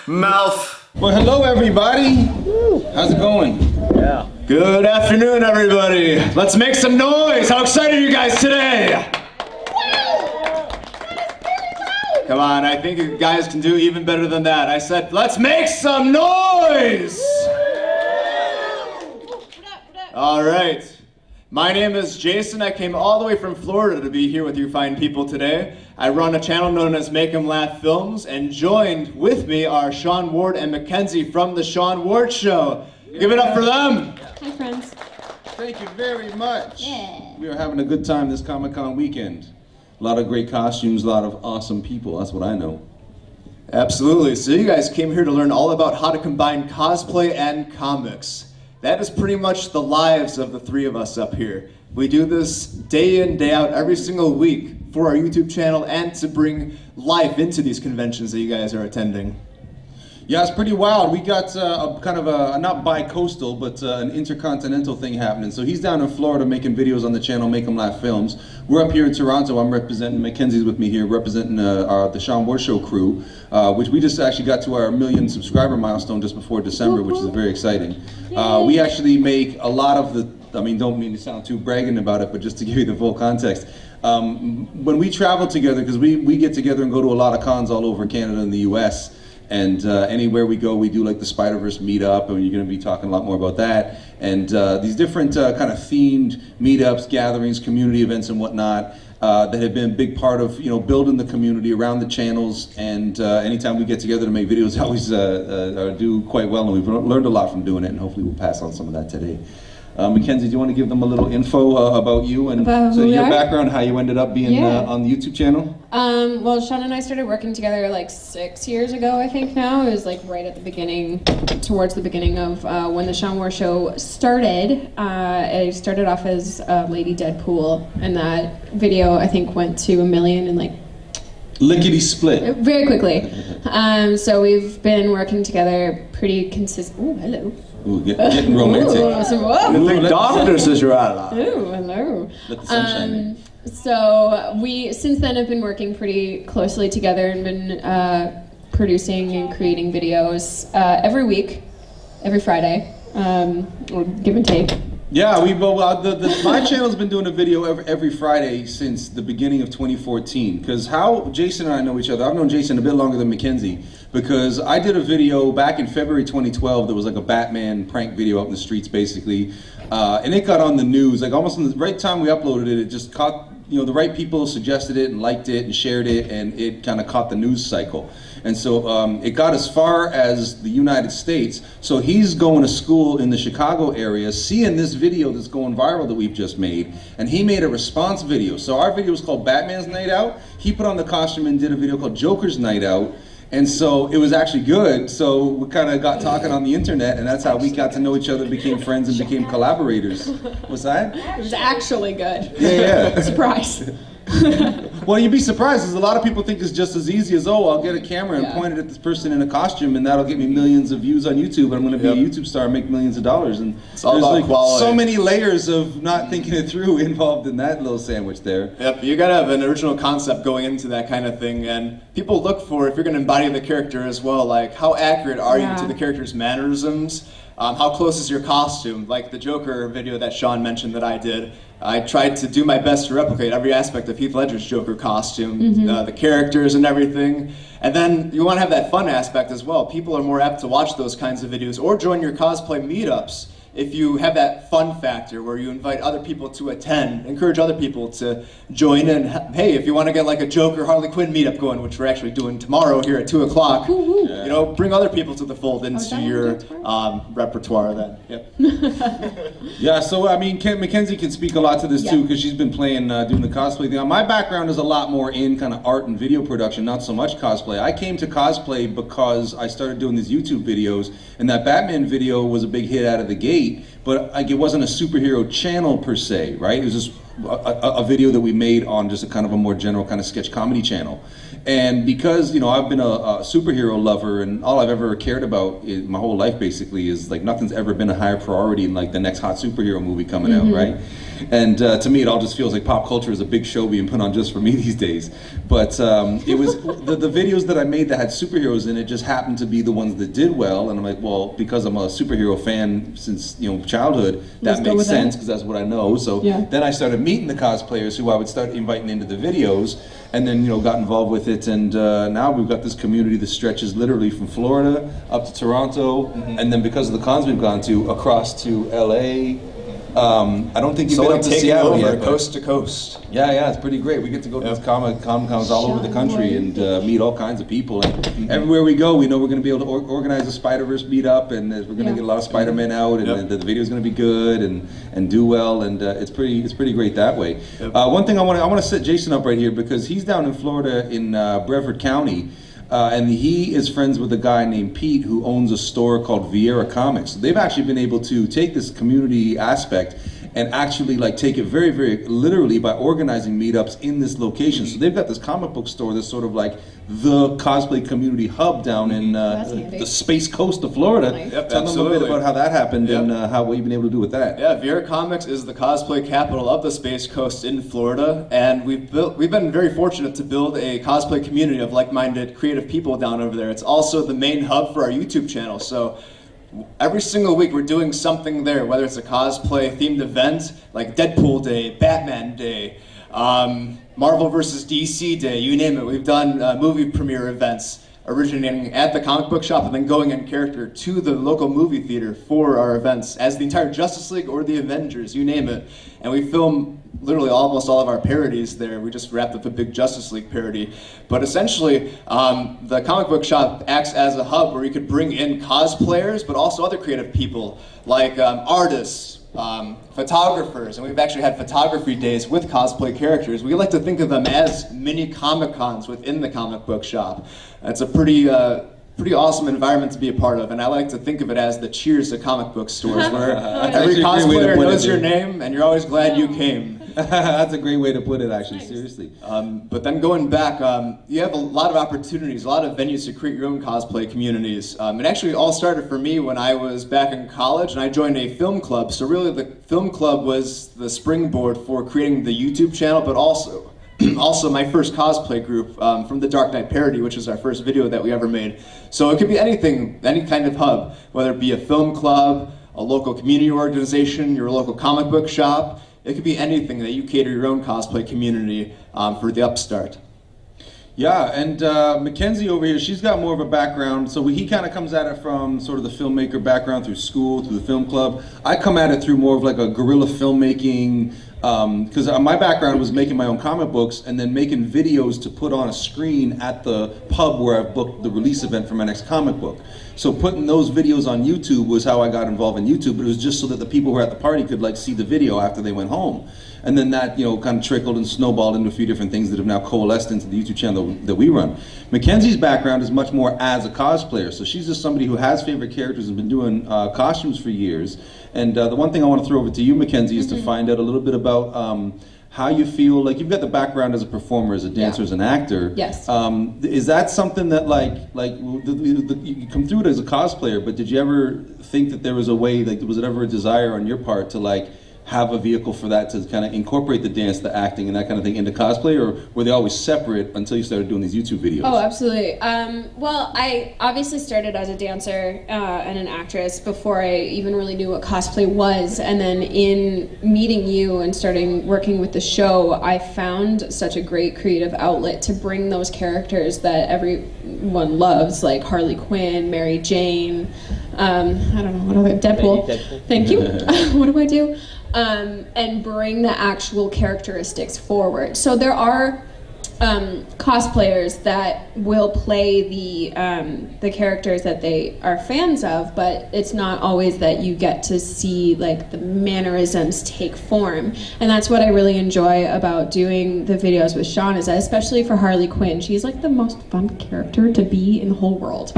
MELF. Well, hello everybody. How's it going? Yeah. Good afternoon, everybody. Let's make some noise. How excited are you guys today? Come on, I think you guys can do even better than that. I said, let's make some noise. All right. My name is Jason. I came all the way from Florida to be here with you fine people today. I run a channel known as Make 'Em Laugh Films, and joined with me are Sean Ward and Mackenzie from The Sean Ward Show. Give it up for them. Hi, friends. Thank you very much. Yeah. We are having a good time this Comicon weekend. A lot of great costumes, a lot of awesome people. That's what I know. Absolutely. So you guys came here to learn all about how to combine cosplay and comics. That is pretty much the lives of the three of us up here. We do this day in, day out, every single week for our YouTube channel and to bring life into these conventions that you guys are attending. Yeah, it's pretty wild. We got a kind of a, not bi-coastal, but an intercontinental thing happening. So he's down in Florida making videos on the channel Make 'Em Laugh Films. We're up here in Toronto. I'm representing, Mackenzie's with me here, representing the Sean Ward Show crew, which we just actually got to our 1 million subscriber milestone just before December, which is very exciting. We actually make a lot of the, I mean, don't mean to sound too bragging about it, but just to give you the full context. When we travel together, because we get together and go to a lot of cons all over Canada and the US, and anywhere we go, we do like the Spider-Verse meetup, and you're going to be talking a lot more about that. And these different kind of themed meetups, gatherings, community events, and whatnot that have been a big part of building the community around the channels. And anytime we get together to make videos, I always do quite well, and we've learned a lot from doing it. And hopefully, we'll pass on some of that today. Mackenzie, do you want to give them a little info about you and so your background, how you ended up being on the YouTube channel? Well, Sean and I started working together like 6 years ago, I think now. It was like right at the beginning, towards the beginning of when the Sean Ward Show started. I started off as Lady Deadpool, and that video I think went to 1 million in like lickety split. Very quickly. So we've been working together pretty consistent. Oh, hello. Ooh, getting romantic. The doctor says you're out of Ooh, hello. Let the sunshine in. So we, since then, have been working pretty closely together and been producing and creating videos every week, every Friday, or give and take. Yeah, my channel's been doing a video every Friday since the beginning of 2014. Because how Jason and I know each other, I've known Jason a bit longer than Mackenzie, because I did a video back in February 2012 that was like a Batman prank video out in the streets, basically, and it got on the news. Like almost in the right time we uploaded it, it just caught, the right people suggested it and liked it and shared it, and it kind of caught the news cycle. And so it got as far as the United States. So he's going to school in the Chicago area, seeing this video that's going viral that we've just made, and he made a response video. So our video was called Batman's Night Out. He put on the costume and did a video called Joker's Night Out. And so it was actually good, so we kind of got talking on the internet, and that's how we got to know each other, became friends, and became collaborators. What's that? It was actually good. Yeah. Surprise. Well, you'd be surprised, because a lot of people think it's just as easy as, oh, I'll get a camera and point it at this person in a costume, and that'll get me millions of views on YouTube, and I'm going to be a YouTube star and make millions of dollars. And it's all about quality. So many layers of not thinking it through involved in that little sandwich there. Yep, you gotta have an original concept going into that kind of thing, and people look for, if you're gonna embody the character as well, like how accurate are you to the character's mannerisms? How close is your costume? Like the Joker video that Sean mentioned that I did. I tried to do my best to replicate every aspect of Heath Ledger's Joker costume, the characters and everything. And then you want to have that fun aspect as well. People are more apt to watch those kinds of videos or join your cosplay meetups if you have that fun factor where you invite other people to attend, encourage other people to join in. Hey, if you want to get like a Joker Harley Quinn meetup going, which we're actually doing tomorrow here at 2 o'clock, bring other people to the fold into your repertoire then. Yep. Yeah, so I mean, Mackenzie can speak a lot to this too, because she's been playing, doing the cosplay thing. My background is a lot more in kind of art and video production, not so much cosplay. I came to cosplay because I started doing these YouTube videos, and that Batman video was a big hit out of the gate. But like, it wasn't a superhero channel per se, right? It was just a video that we made on just a kind of a more general kind of sketch comedy channel. And because, you know, I've been a superhero lover, and all I've ever cared about my whole life basically is like nothing's ever been a higher priority than like the next hot superhero movie coming out, right? And to me, it all just feels like pop culture is a big show being put on just for me these days. But it was the videos that I made that had superheroes in it just happened to be the ones that did well. And I'm like, well, because I'm a superhero fan since, you know, childhood, that makes sense because that's what I know. So then I started meeting the cosplayers who I would start inviting into the videos, and then, you know, got involved with it. And now we've got this community that stretches literally from Florida up to Toronto, and then because of the cons we've gone to, across to LA. I don't think you've been up to Seattle yet, coast to coast. Yeah, it's pretty great. We get to go to these Comic-Cons all over the country and meet all kinds of people. And everywhere we go, we know we're going to be able to organize a Spider-Verse meetup, and we're going to get a lot of Spider-Man out, and the video is going to be good and do well, and it's pretty great that way. One thing I want to set Jason up right here because he's down in Florida in Brevard County. And he is friends with a guy named Pete who owns a store called Vieira Comics. So they've actually been able to take this community aspect and actually like take it very, very literally by organizing meetups in this location. So they've got this comic book store that's sort of like the cosplay community hub down in the Space Coast of Florida. Tell them a little bit about how that happened and what you've been able to do with that. Yeah, Vieira Comics is the cosplay capital of the Space Coast in Florida, and we've been very fortunate to build a cosplay community of like-minded creative people down over there. It's also the main hub for our YouTube channel. So every single week we're doing something there, whether it's a cosplay themed event like Deadpool Day, Batman Day, Marvel vs. DC Day, you name it. We've done movie premiere events originating at the comic book shop and then going in character to the local movie theater for our events as the entire Justice League or the Avengers, you name it. And we film literally almost all of our parodies there. We just wrapped up a big Justice League parody. But essentially, the comic book shop acts as a hub where you could bring in cosplayers, but also other creative people like artists, photographers, and we've actually had photography days with cosplay characters. We like to think of them as mini Comicons within the comic book shop. It's a pretty awesome environment to be a part of, and I like to think of it as the Cheers to comic book stores, where every cosplayer knows your name, and you're always glad you came. That's a great way to put it, actually, seriously. But then going back, you have a lot of opportunities, a lot of venues to create your own cosplay communities. It actually all started for me when I was back in college, and I joined a film club. So really the film club was the springboard for creating the YouTube channel, but also my first cosplay group from the Dark Knight parody, which is our first video that we ever made. So it could be anything, any kind of hub, whether it be a film club, a local community organization, your local comic book shop. It could be anything that you cater your own cosplay community for the upstart. Yeah, and Mackenzie over here, she's got more of a background. So he kind of comes at it from sort of the filmmaker background through school, through the film club. I come at it through more of like a guerrilla filmmaking, because my background was making my own comic books and then making videos to put on a screen at the pub where I've booked the release event for my next comic book. So putting those videos on YouTube was how I got involved in YouTube, but it was just so that the people who were at the party could like see the video after they went home. And then that, you know, kind of trickled and snowballed into a few different things that have now coalesced into the YouTube channel that we run. Mackenzie's background is much more as a cosplayer. So she's just somebody who has favorite characters and been doing costumes for years. And the one thing I want to throw over to you, Mackenzie, is to find out a little bit about how you feel, like you've got the background as a performer, as a dancer, as an actor. Yes. Is that something that you come through it as a cosplayer, but did you ever think that there was a way, like was it ever a desire on your part to like have a vehicle for that to kind of incorporate the dance, the acting, and that kind of thing into cosplay, or were they always separate until you started doing these YouTube videos? Oh, absolutely. Well, I obviously started as a dancer and an actress before I even really knew what cosplay was, and then in meeting you and starting working with the show, I found such a great creative outlet to bring those characters that everyone loves, like Harley Quinn, Mary Jane, I don't know, what other, Deadpool. Thank you. What do I do? And bring the actual characteristics forward. So there are cosplayers that will play the characters that they are fans of, but it's not always that you get to see like the mannerisms take form. And that's what I really enjoy about doing the videos with Sean, is that especially for Harley Quinn, she's like the most fun character to be in the whole world,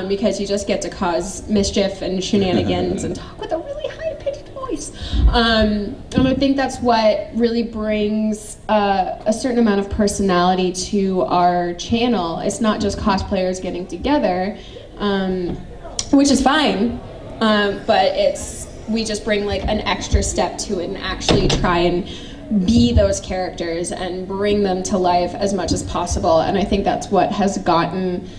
because you just get to cause mischief and shenanigans and talk with a really high-pitched voice. nice. And I think that's what really brings a certain amount of personality to our channel. It's not just cosplayers getting together, which is fine, but we just bring like an extra step to it and actually try and be those characters and bring them to life as much as possible. And I think that's what has gotten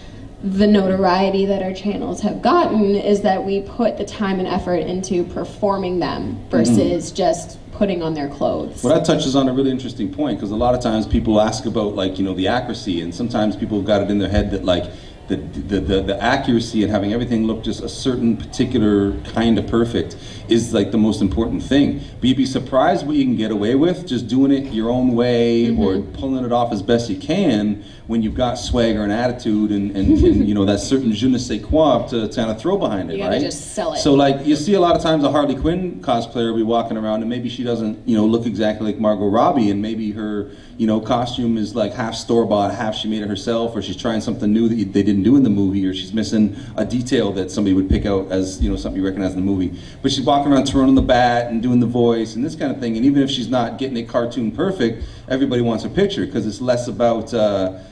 the notoriety that our channels have gotten, is that we put the time and effort into performing them versus just putting on their clothes. Well, that touches on a really interesting point, because a lot of times people ask about, like, you know, the accuracy, and sometimes people have got it in their head that, like, the accuracy and having everything look just a certain particular kind of perfect is like the most important thing. But you'd be surprised what you can get away with just doing it your own way or pulling it off as best you can when you've got swagger and attitude and you know, that certain je ne sais quoi to kind of throw behind it, you right? gotta just sell it. So like you see a lot of times a Harley Quinn cosplayer will be walking around and maybe she doesn't, you know, look exactly like Margot Robbie, and maybe her, you know, costume is like half store-bought, half she made it herself, or she's trying something new that they didn't do in the movie, or she's missing a detail that somebody would pick out as, you know, something you recognize in the movie. But she's walking around throwing the bat and doing the voice and this kind of thing, and even if she's not getting it cartoon perfect, everybody wants a picture, because it's less about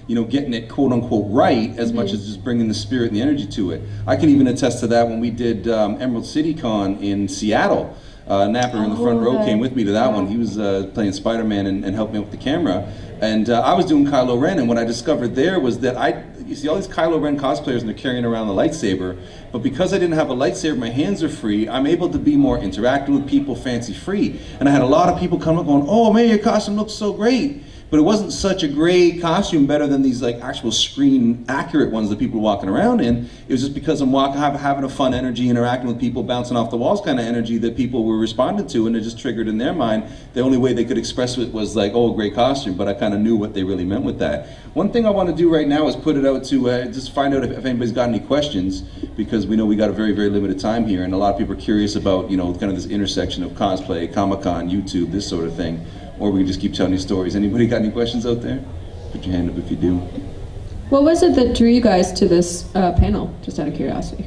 you know, getting it quote-unquote right as much as just bringing the spirit and the energy to it. I can even attest to that when we did Emerald City Con in Seattle. Napper in the front row came with me to that one. He was playing Spider-Man and helped me with the camera. And I was doing Kylo Ren, and what I discovered there was that you see all these Kylo Ren cosplayers and they're carrying around the lightsaber, but because I didn't have a lightsaber, my hands are free, I'm able to be more interactive with people, fancy-free. And I had a lot of people come up going, "Oh man, your costume looks so great." But it wasn't such a great costume, better than these like actual screen accurate ones that people were walking around in. It was just because I'm having a fun energy, interacting with people, bouncing off the walls kind of energy that people were responding to, and it just triggered in their mind. The only way they could express it was like, "Oh, great costume," but I kind of knew what they really meant with that. One thing I want to do right now is put it out to just find out if anybody's got any questions, because we know we got a very, very limited time here, and a lot of people are curious about, you know, kind of this intersection of cosplay, Comicon, YouTube, this sort of thing. Or we can just keep telling you stories. Anybody got any questions out there? Put your hand up if you do. What was it that drew you guys to this panel, just out of curiosity?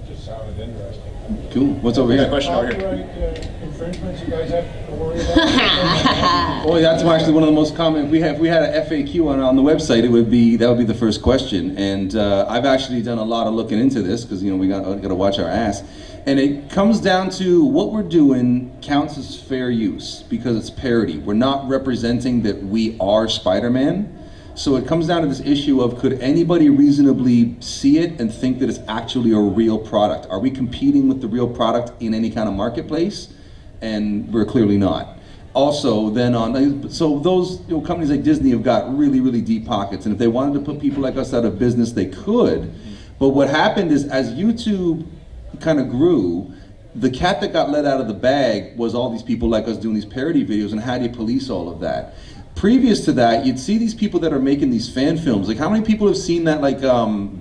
Just sounded interesting. Cool. What's over here? Question over here. Copyright infringements you guys have to worry about? Oh, that's actually one of the most common. If we had an FAQ on the website, that would be the first question. And I've actually done a lot of looking into this, because, you know, we got to watch our ass. And it comes down to what we're doing counts as fair use, because it's parody. We're not representing that we are Spider-Man. So it comes down to this issue of, could anybody reasonably see it and think that it's actually a real product? Are we competing with the real product in any kind of marketplace? And we're clearly not. Also, then so those, you know, companies like Disney have got really, really deep pockets, and if they wanted to put people like us out of business, they could. But what happened is, as YouTube kind of grew, the cat that got let out of the bag was all these people like us doing these parody videos, and how do you police all of that? Previous to that, you'd see these people that are making these fan films. Like, how many people have seen that, like,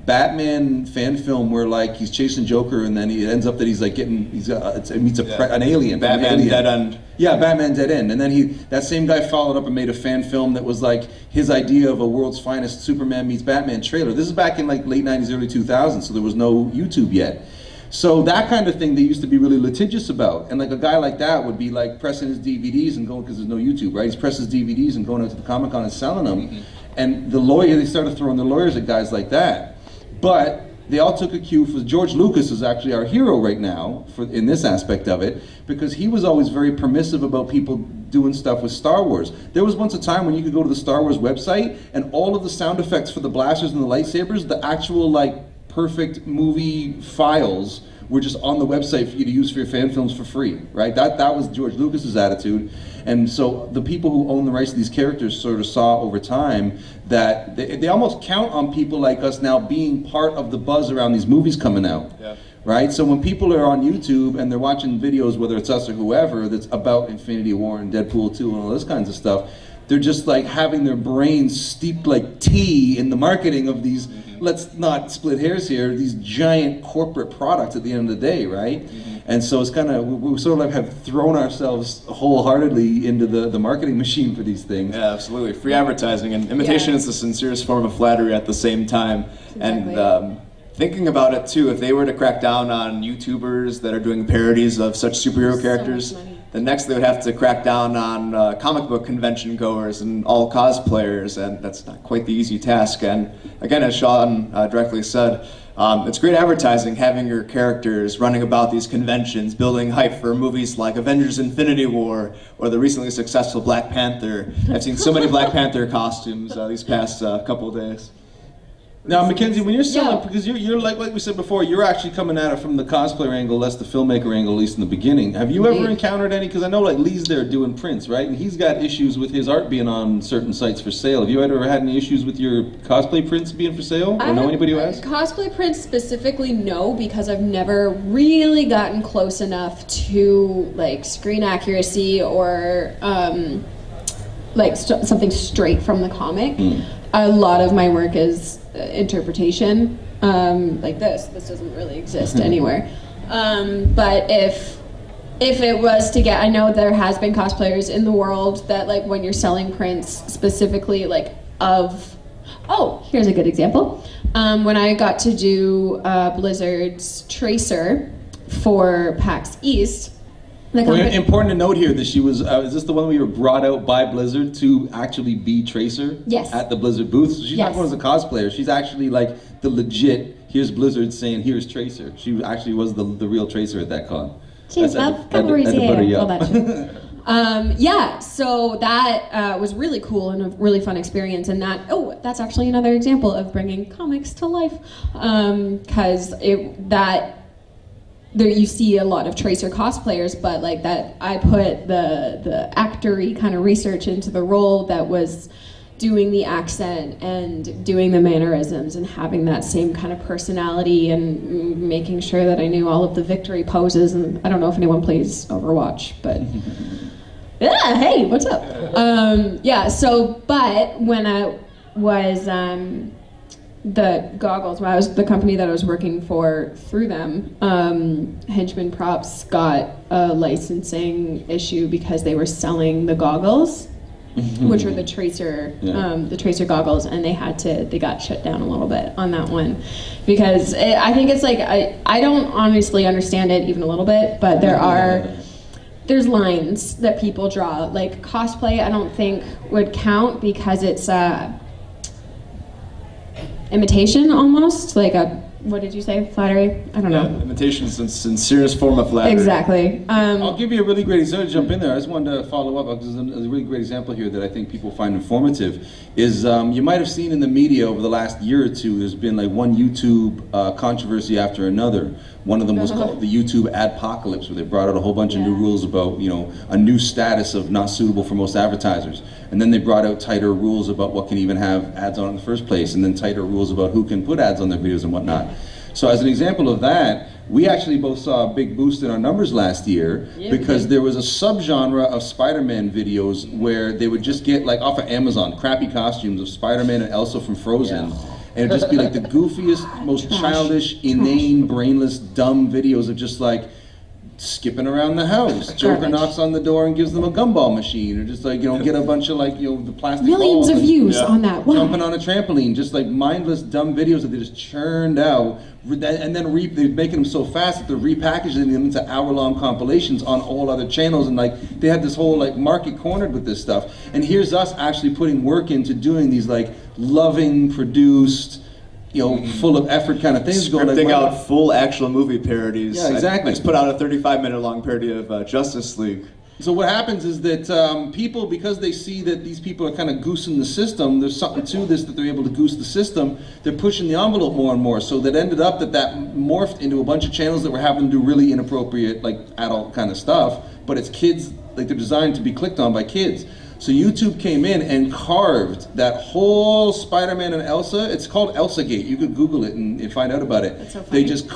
Batman fan film where, like, he's chasing Joker and then he ends up that he's like he meets an alien. Batman Dead End. Yeah, Batman Dead End. And then that same guy followed up and made a fan film that was like his idea of a world's finest Superman meets Batman trailer. This is back in like late 90s, early 2000s, so there was no YouTube yet. So that kind of thing they used to be really litigious about. And like a guy like that would be like pressing his DVDs and going, because there's no YouTube, right? He's pressing his DVDs and going out to the Comicon and selling them. And they started throwing the lawyers at guys like that. But they all took a cue for George Lucas is actually our hero right now in this aspect of it, because he was always very permissive about people doing stuff with Star Wars. There was once a time when you could go to the Star Wars website and all of the sound effects for the blasters and the lightsabers, the actual like perfect movie files were just on the website for you to use for your fan films for free, right? That was George Lucas's attitude. And so the people who own the rights to these characters sort of saw over time that they almost count on people like us now being part of the buzz around these movies coming out. Yeah. Right? So when people are on YouTube and they're watching videos, whether it's us or whoever, that's about Infinity War and Deadpool 2 and all this kinds of stuff, they're just like having their brains steeped like tea in the marketing of these, let's not split hairs here, these giant corporate products at the end of the day, right? And so it's kind of, we sort of have thrown ourselves wholeheartedly into the marketing machine for these things. Yeah, absolutely. Free advertising, and imitation is the sincerest form of flattery at the same time. Exactly. And thinking about it too, if they were to crack down on YouTubers that are doing parodies of such superhero characters, then next they would have to crack down on comic book convention goers and all cosplayers, and that's not quite the easy task. And again, as Sean directly said, it's great advertising having your characters running about these conventions, building hype for movies like Avengers Infinity War or the recently successful Black Panther. I've seen so many Black Panther costumes these past couple of days. Now, Mackenzie, when you're selling, because you're like we said before, you're actually coming at it from the cosplayer angle, less the filmmaker angle, at least in the beginning. Have you ever encountered any? Because I know like Lee's there doing prints, right? And he's got issues with his art being on certain sites for sale. Have you ever had any issues with your cosplay prints being for sale? Or know anybody who has? Cosplay prints specifically, no, because I've never really gotten close enough to like screen accuracy or like something straight from the comic. A lot of my work is interpretation, like this doesn't really exist anywhere. But if it was to get, I know there has been cosplayers in the world that like when you're selling prints specifically like of, oh, here's a good example. When I got to do Blizzard's Tracer for PAX East, important to note here that she was, is this the one where you were brought out by Blizzard to actually be Tracer? Yes. At the Blizzard booth? So she's not one as a cosplayer, she's actually like the legit, here's Blizzard saying, here's Tracer. She actually was the real Tracer at that con. Jeez, yeah, so that was really cool and a really fun experience, and that's actually another example of bringing comics to life, because there you see a lot of Tracer cosplayers, but like that, I put the actor-y kind of research into the role that was doing the accent and doing the mannerisms and having that same kind of personality and making sure that I knew all of the victory poses. And I don't know if anyone plays Overwatch, but yeah, hey, what's up? Yeah, so, but when I was the goggles, when I was the company that I was working for through them, Henchman Props got a licensing issue because they were selling the goggles, which are the Tracer goggles, and they got shut down a little bit on that one because I think it's like I don't honestly understand it even a little bit, but there's lines that people draw. Like cosplay, I don't think would count because it's imitation almost, like a, what did you say, flattery? I don't know. Imitation is the sincerest form of flattery. Exactly. I'll give you a really great example, jump in there. I just wanted to follow up, because there's a really great example here that I think people find informative, is you might have seen in the media over the last year or two, there's been like one YouTube controversy after another. One of them was called the YouTube Adpocalypse, where they brought out a whole bunch of new rules about, you know, a new status of not suitable for most advertisers. And then they brought out tighter rules about what can even have ads on in the first place, and then tighter rules about who can put ads on their videos and whatnot. So as an example of that, we actually both saw a big boost in our numbers last year because there was a subgenre of Spider-Man videos where they would just get, like off of Amazon, crappy costumes of Spider-Man and Elsa from Frozen. And it'd just be like the goofiest, most childish, inane, brainless, dumb videos of just like skipping around the house. Joker knocks on the door and gives them a gumball machine, or just like, you know, get a bunch of like, you know, the plastic millions of views on that. Wow. Jumping on a trampoline, just like mindless, dumb videos that they just churned out, and then they're making them so fast that they're repackaging them into hour-long compilations on all other channels, and like they had this whole like market cornered with this stuff. And here's us actually putting work into doing these like loving, produced, you know, full of effort kind of things. Scripting out full actual movie parodies. Yeah, exactly. I just put out a 35-minute long parody of Justice League. So what happens is that people, because they see that these people are kind of goosing the system, there's something to this that they're able to goose the system, they're pushing the envelope more and more. So that ended up that morphed into a bunch of channels that were having to do really inappropriate, like adult kind of stuff, but it's kids, like they're designed to be clicked on by kids. So YouTube came in and carved that whole Spider-Man and Elsa. It's called Elsagate. You could Google it and find out about it. That's so funny. They just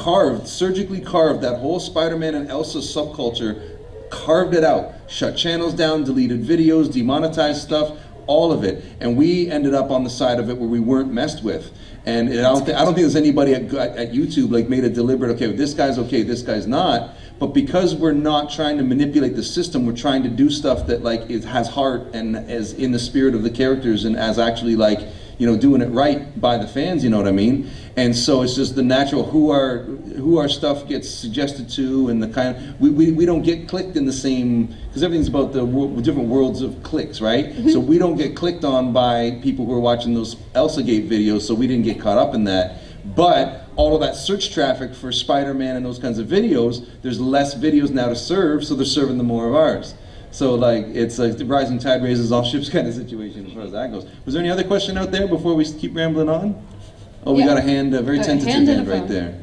surgically carved that whole Spider-Man and Elsa subculture, carved it out, shut channels down, deleted videos, demonetized stuff, all of it. And we ended up on the side of it where we weren't messed with. And I don't think there's anybody at YouTube like made a deliberate, okay, this guy's not. But because we're not trying to manipulate the system, we're trying to do stuff that like has heart and is in the spirit of the characters and as actually like, doing it right by the fans, you know what I mean? And so it's just the natural who our stuff gets suggested to, and the kind of, we don't get clicked in the same, because everything's about the different worlds of clicks, right? So we don't get clicked on by people who are watching those Elsagate videos, so we didn't get caught up in that. But all of that search traffic for Spider-Man and those kinds of videos, there's less videos now to serve, so they're serving the more of ours. So like, it's like the rising tide raises all ships kind of situation as far as that goes. Was there any other question out there before we keep rambling on? Oh, we got a hand, a very tentative hand right there.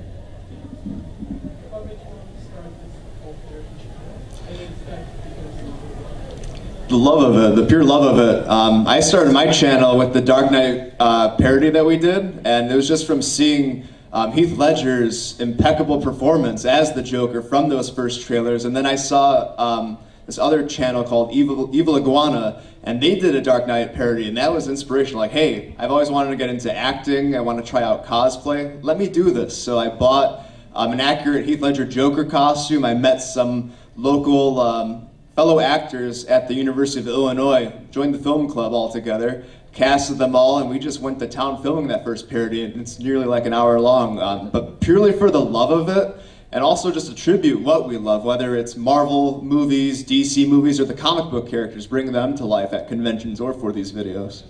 The love of it, the pure love of it. I started my channel with the Dark Knight parody that we did, and it was just from seeing Heath Ledger's impeccable performance as the Joker from those first trailers, and then I saw this other channel called Evil Iguana, and they did a Dark Knight parody, and that was inspirational. Like, hey, I've always wanted to get into acting, I want to try out cosplay, let me do this. So I bought an accurate Heath Ledger Joker costume. I met some local fellow actors at the University of Illinois, joined the film club all together, casted them all, and we just went to town filming that first parody, and it's nearly like an hour long, but purely for the love of it, and also just to tribute what we love, whether it's Marvel movies, DC movies, or the comic book characters, bring them to life at conventions or for these videos.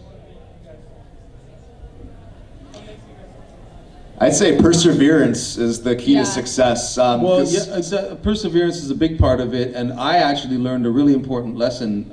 I'd say perseverance is the key to success. Well, yeah, perseverance is a big part of it, and I actually learned a really important lesson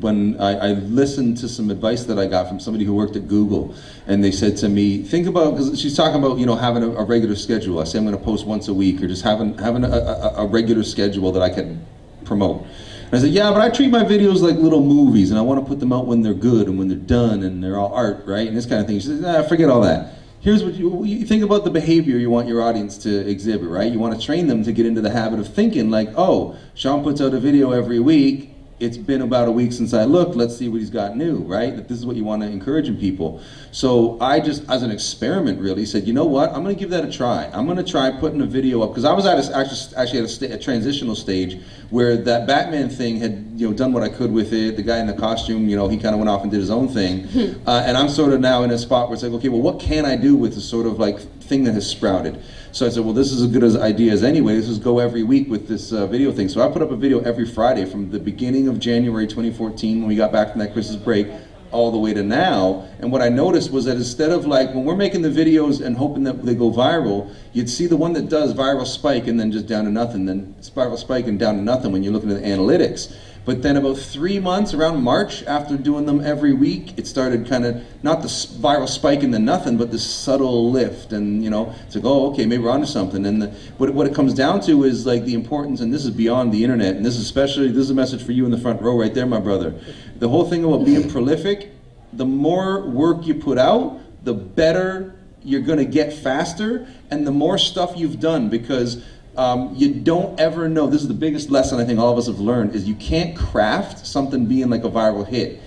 when I listened to some advice that I got from somebody who worked at Google, and they said to me, think about, because she's talking about having a regular schedule. I say I'm going to post once a week, or just having a regular schedule that I can promote. And I said, yeah, but I treat my videos like little movies, and I want to put them out when they're good and when they're done and they're all art, right? And this kind of thing. She said, nah, forget all that. Here's what you think about: the behavior you want your audience to exhibit, right? You want to train them to get into the habit of thinking like, oh, Sean puts out a video every week. It's been about a week since I looked. Let's see what he's got new, right? That this is what you want to encourage in people. So I just, as an experiment, really said, you know what? I'm going to give that a try. I'm going to try putting a video up, because I was actually at a transitional stage where that Batman thing had done what I could with it. The guy in the costume, he kind of went off and did his own thing, and I'm sort of now in a spot where it's like, okay, well, what can I do with this sort of like thing that has sprouted? So I said, well, this is as good as idea as anyway. This is go every week with this video thing. So I put up a video every Friday from the beginning of January 2014, when we got back from that Christmas break, all the way to now. And what I noticed was that instead of like, when we're making the videos and hoping that they go viral, you'd see the one that does viral spike and then just down to nothing, then spiral spike and down to nothing when you're looking at the analytics. But then about 3 months, around March, after doing them every week, it started kind of, not the viral spike and then nothing, but this subtle lift. And it's like, oh, okay, maybe we're onto something. And what it comes down to is like the importance, and this is beyond the internet, and this is a message for you in the front row right there, my brother. The whole thing about being prolific, the more work you put out, the better you're going to get faster, and the more stuff you've done, because you don't ever know. This is the biggest lesson I think all of us have learned, is you can't craft something being like a viral hit.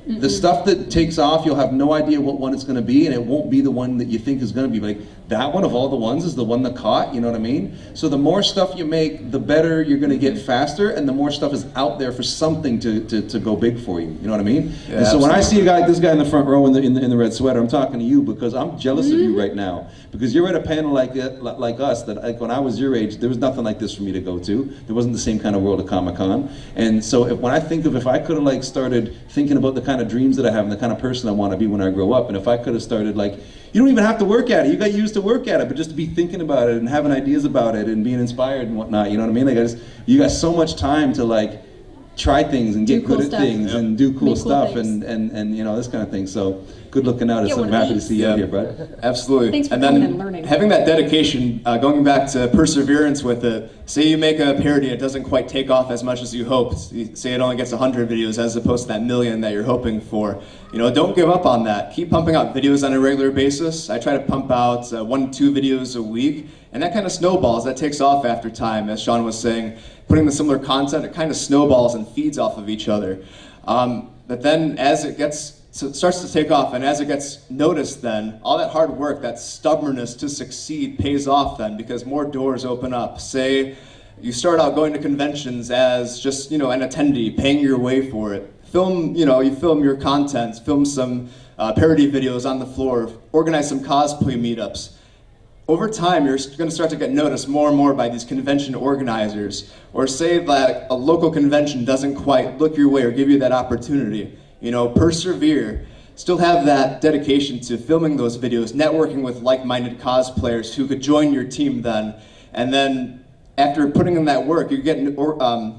The stuff that takes off, you'll have no idea what one it's going to be, and it won't be the one that you think is going to be. Like, that one of all the ones is the one that caught, you know what I mean? So the more stuff you make, the better you're going to get faster, and the more stuff is out there for something to go big for you, you know what I mean? Yeah, and so when I see a guy like this guy in the front row in the red sweater, I'm talking to you because I'm jealous of you right now. Because you're at a panel like us, that like when I was your age, there was nothing like this for me to go to. There wasn't the same kind of world of Comicon. And so when I think of, if I could have like started thinking about the kind of dreams that I have and the kind of person I want to be when I grow up, and if I could have started like, you don't even have to work at it, you got used to work at it, but just to be thinking about it and having ideas about it and being inspired and whatnot, you know what I mean? Like you got so much time to like try things and get good at things and do cool stuff and this kind of thing. So good looking out. I'm happy to see you out here, bud. Absolutely. Thanks for coming and learning. Having that dedication, going back to perseverance with it, say you make a parody and it doesn't quite take off as much as you hoped. Say it only gets 100 videos as opposed to that million that you're hoping for. Don't give up on that. Keep pumping out videos on a regular basis. I try to pump out 1 to 2 videos a week, and that kind of snowballs. That takes off after time, as Sean was saying. Putting the similar content, it kind of snowballs and feeds off of each other. But then as it starts to take off, and as it gets noticed, then all that hard work, that stubbornness to succeed pays off then, because more doors open up. Say you start out going to conventions as just an attendee, paying your way for it. film, you film your content, film some parody videos on the floor, organize some cosplay meetups. Over time, you're going to start to get noticed more and more by these convention organizers. Or say that a local convention doesn't quite look your way or give you that opportunity. Persevere. Still have that dedication to filming those videos, networking with like-minded cosplayers who could join your team then. And then after putting in that work, you're getting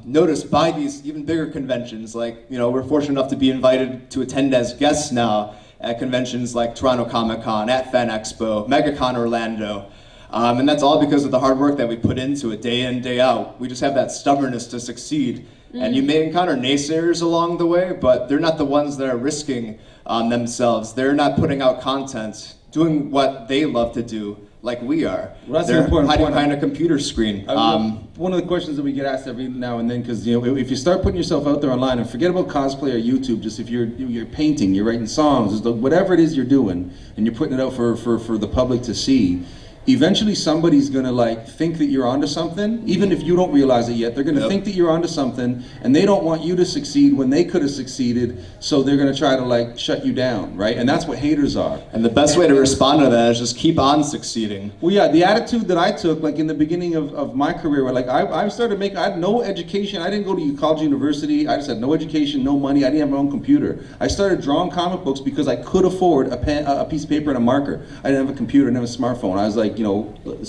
noticed by these even bigger conventions. Like, we're fortunate enough to be invited to attend as guests now at conventions like Toronto Comicon, at Fan Expo, MegaCon Orlando. And that's all because of the hard work that we put into it day in, day out. We just have that stubbornness to succeed. And you may encounter naysayers along the way, but they're not the ones that are risking themselves. They're not putting out content, doing what they love to do, like we are. Well, that's they're an important hiding point. behind a computer screen. One of the questions that we get asked every now and then, because if you start putting yourself out there online, and forget about cosplay or YouTube, just if you're painting, you're writing songs, whatever it is you're doing, and you're putting it out for the public to see, eventually somebody's gonna think that you're onto something, even if you don't realize it yet. They're gonna think that you're onto something, and they don't want you to succeed when they could have succeeded, so they're gonna try to shut you down, right? And that's what haters are. And the best way to respond to that is just keep on succeeding. Well, yeah, the attitude that I took, in the beginning of my career, where I started making, I had no education, I didn't go to college, university, I just had no education, no money, I didn't have my own computer. I started drawing comic books because I could afford a pen, a piece of paper and a marker. I didn't have a computer, I didn't have a smartphone. I was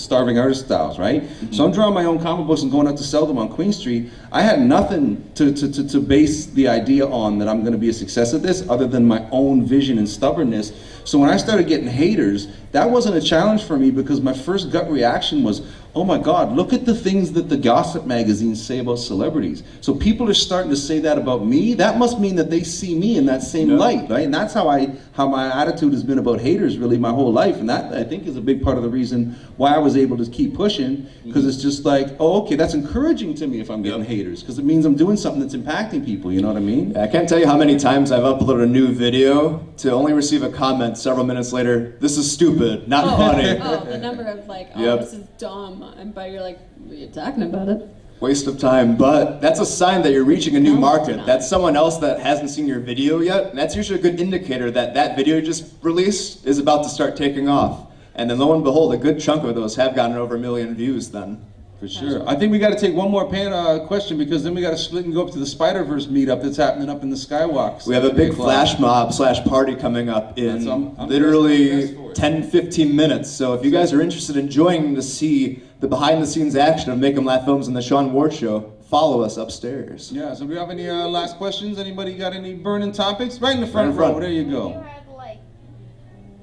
starving artist styles, right? So I'm drawing my own comic books and going out to sell them on Queen Street. I had nothing to base the idea on that I'm going to be a success at this, other than my own vision and stubbornness. So when I started getting haters, that wasn't a challenge for me, because my first gut reaction was, oh my God, look at the things that the gossip magazines say about celebrities. So people are starting to say that about me. That must mean that they see me in that same light, right? And that's how my attitude has been about haters really my whole life. And that, I think, is a big part of the reason why I was able to keep pushing, because it's just oh, okay, that's encouraging to me if I'm getting haters, because it means I'm doing something that's impacting people, you know what I mean? I can't tell you how many times I've uploaded a new video to only receive a comment several minutes later, this is stupid, not funny. Oh, the number of this is dumb, but you're like, what are you talking about it? Waste of time, but that's a sign that you're reaching a new market. That's someone else that hasn't seen your video yet, and that's usually a good indicator that that video you just released is about to start taking off. And then lo and behold, a good chunk of those have gotten over 1 million views then. For sure. I think we got to take one more question, because then we got to split and go up to the Spider-Verse meetup that's happening up in the Skywalk. We have a big flash mob / party coming up in literally 10-15 minutes. So if you guys are interested in joining to see the behind-the-scenes action of Make 'em Laugh Films and the Sean Ward Show, follow us upstairs. Yeah. So do we have any last questions? Anybody got any burning topics? Right in the front row. There you go. You had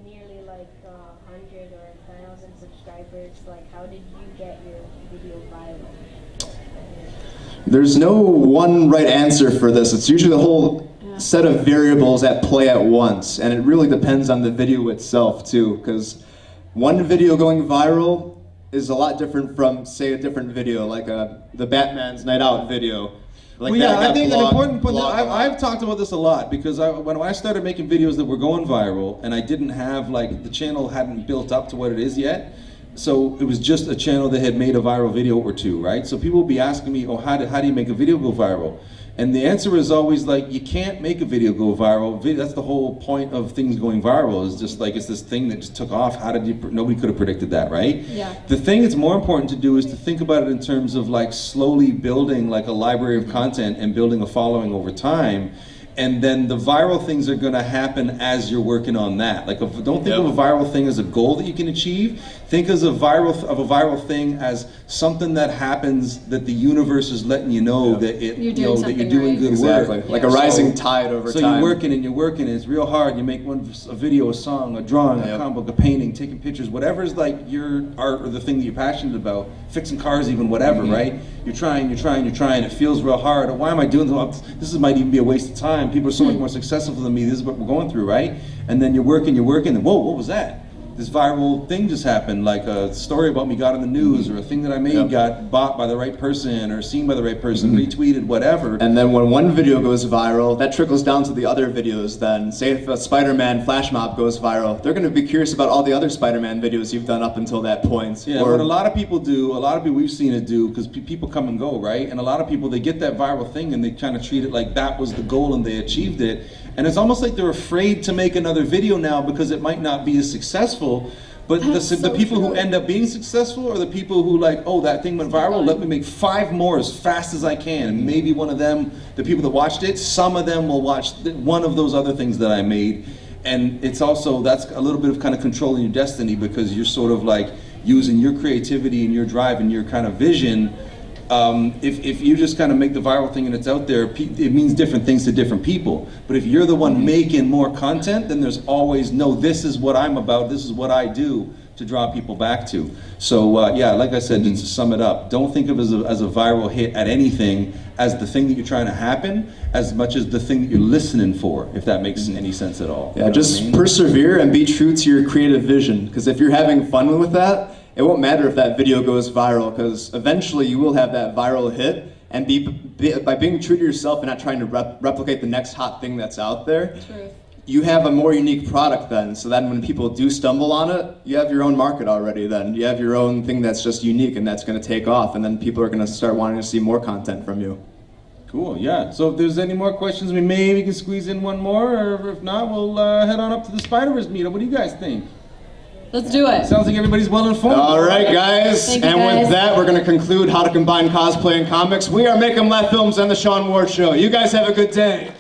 nearly 100 or 1,000 subscribers. How did you get your video viral? There's no one right answer for this. It's usually the whole set of variables at play at once, and it really depends on the video itself too, because one video going viral is a lot different from, say, a different video, like the Batman's Night Out video. I think an important point, I've talked about this a lot, because when I started making videos that were going viral, and I didn't have, the channel hadn't built up to what it is yet, so it was just a channel that had made a viral video or two, right? So people would be asking me, oh, how do you make a video go viral? And the answer is always you can't make a video go viral. That's the whole point of things going viral, is just it's this thing that just took off. Nobody could have predicted that, right? Yeah. The thing that's more important to do is to think about it in terms of slowly building a library of content and building a following over time. And then the viral things are going to happen as you're working on that. Don't think of a viral thing as a goal that you can achieve. Think of a viral thing as something that happens that the universe is letting you know that you're doing good work. Like a rising tide over time. So you're working and it's real hard. You make a video, a song, a drawing, a comic book, a painting, taking pictures, whatever's your art or the thing that you're passionate about, fixing cars even, whatever, right? You're trying, it feels real hard. Why am I doing this? Might even be a waste of time. People are so much more successful than me. This is what we're going through, right? And then you're working, and whoa, what was that? this viral thing just happened, like a story about me got in the news, or a thing that I made got bought by the right person, or seen by the right person, retweeted, whatever. And then when one video goes viral, that trickles down to the other videos then. Say if a Spider-Man flash mob goes viral, they're going to be curious about all the other Spider-Man videos you've done up until that point. Yeah, what a lot of people do, we've seen it do, because people come and go, right? And a lot of people, they get that viral thing and they kind of treat it like that was the goal and they achieved it. And it's almost like they're afraid to make another video now because it might not be as successful. But the people who end up being successful are the people who like, oh, that thing went viral, let me make 5 more as fast as I can. And maybe one of them, the people that watched it, some of them will watch one of those other things that I made. And it's also, that's a little bit of kind of controlling your destiny, because you're sort of like using your creativity and your drive and your kind of vision. If you just kind of make the viral thing and it's out there, it means different things to different people. But if you're the one making more content, then there's always, no, this is what I'm about, this is what I do to draw people back to. So yeah, like I said, to sum it up, don't think of it as a viral hit at anything as the thing that you're trying to happen, as much as the thing that you're listening for, if that makes any sense at all. Yeah, just persevere and be true to your creative vision, because if you're having fun with that, it won't matter if that video goes viral, because eventually you will have that viral hit, and by being true to yourself and not trying to replicate the next hot thing that's out there, you have a more unique product then, so then when people do stumble on it, you have your own market already then. You have your own thing that's just unique and that's going to take off, and then people are going to start wanting to see more content from you. Cool, yeah. So if there's any more questions, we maybe can squeeze in one more, or if not, we'll head on up to the Spider-Verse meetup. What do you guys think? Let's do it. Sounds like everybody's well informed. All right, guys. Thank you, guys. With that, we're going to conclude How to Combine Cosplay and Comics. We are Make 'em Laugh Films and the Sean Ward Show. You guys have a good day.